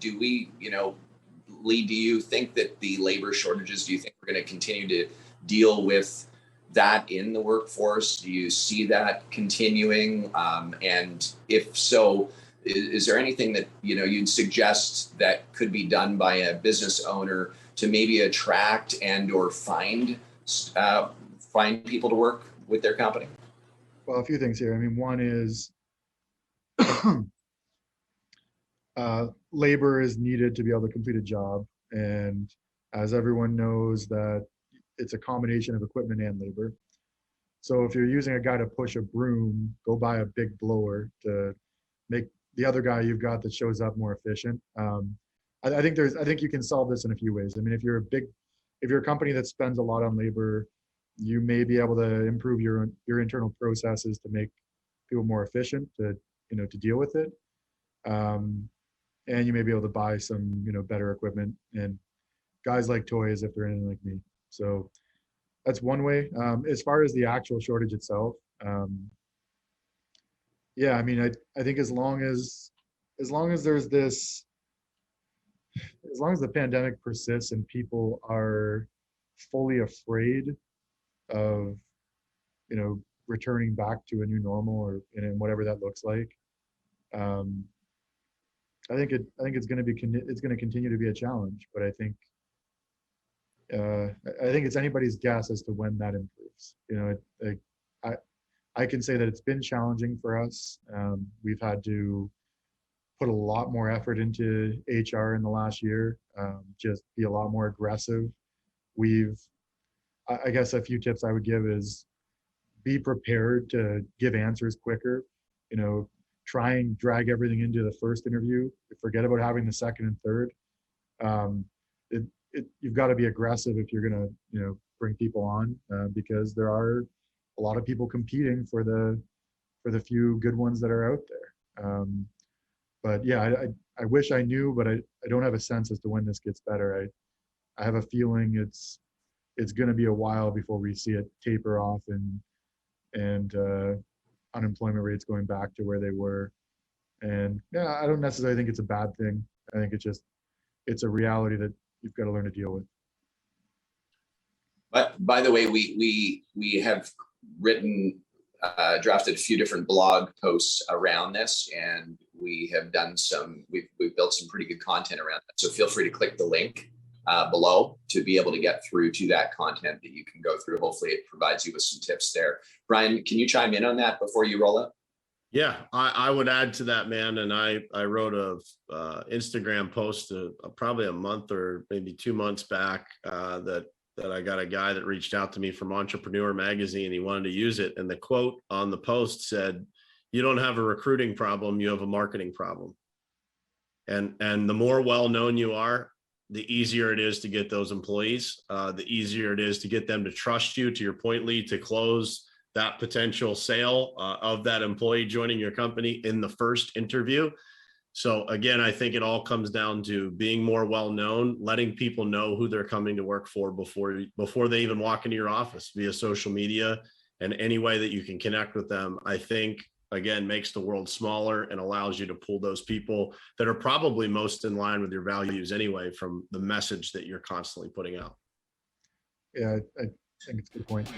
do we, Lee, do you think that the labor shortages, do you think we're going to continue to deal with that in the workforce? Do you see that continuing? And if so, is there anything that, you'd suggest that could be done by a business owner to maybe attract and or find people to work with their company? Well, a few things here. I mean, one is labor is needed to be able to complete a job. And as everyone knows, that it's a combination of equipment and labor. So if you're using a guy to push a broom, go buy a big blower to make the other guy you've got that shows up more efficient. I think you can solve this in a few ways. I mean, if you're a company that spends a lot on labor, you may be able to improve your internal processes to make people more efficient to deal with it. And you may be able to buy some, better equipment, and guys like toys if they're anything like me. So that's one way. As far as the actual shortage itself, yeah, I mean, I think as long as there's this, as long as the pandemic persists and people are fully afraid of, returning back to a new normal or whatever that looks like, I think it's going to continue to be a challenge. But I think it's anybody's guess as to when that improves. I can say that it's been challenging for us. We've had to put a lot more effort into HR in the last year, just be a lot more aggressive. I guess a few tips I would give is be prepared to give answers quicker. Try and drag everything into the first interview. Forget about having the second and third. You've got to be aggressive if you're going to, bring people on, because there are a lot of people competing for the few good ones that are out there. But yeah, I wish I knew, but I don't have a sense as to when this gets better. I have a feeling it's going to be a while before we see it taper off and unemployment rates going back to where they were. And yeah, I don't necessarily think it's a bad thing. I think it's a reality that you've got to learn to deal with. But by the way, we have drafted a few different blog posts around this, and we have done we've built some pretty good content around that. So feel free to click the link below to be able to get through to that content that you can go through. Hopefully it provides you with some tips there. Brian, can you chime in on that before you roll up? Yeah, I would add to that, man. And I wrote a Instagram post probably a month or maybe 2 months back that I got a guy that reached out to me from Entrepreneur Magazine. He wanted to use it. And the quote on the post said, "You don't have a recruiting problem, you have a marketing problem." And the more well-known you are, the easier it is to get those employees, the easier it is to get them to trust you, to your point, Lee, to close that potential sale of that employee joining your company in the first interview. So again, I think it all comes down to being more well-known, letting people know who they're coming to work for before they even walk into your office via social media and any way that you can connect with them. I think, again, makes the world smaller and allows you to pull those people that are probably most in line with your values anyway from the message that you're constantly putting out. Yeah, I think it's a good point.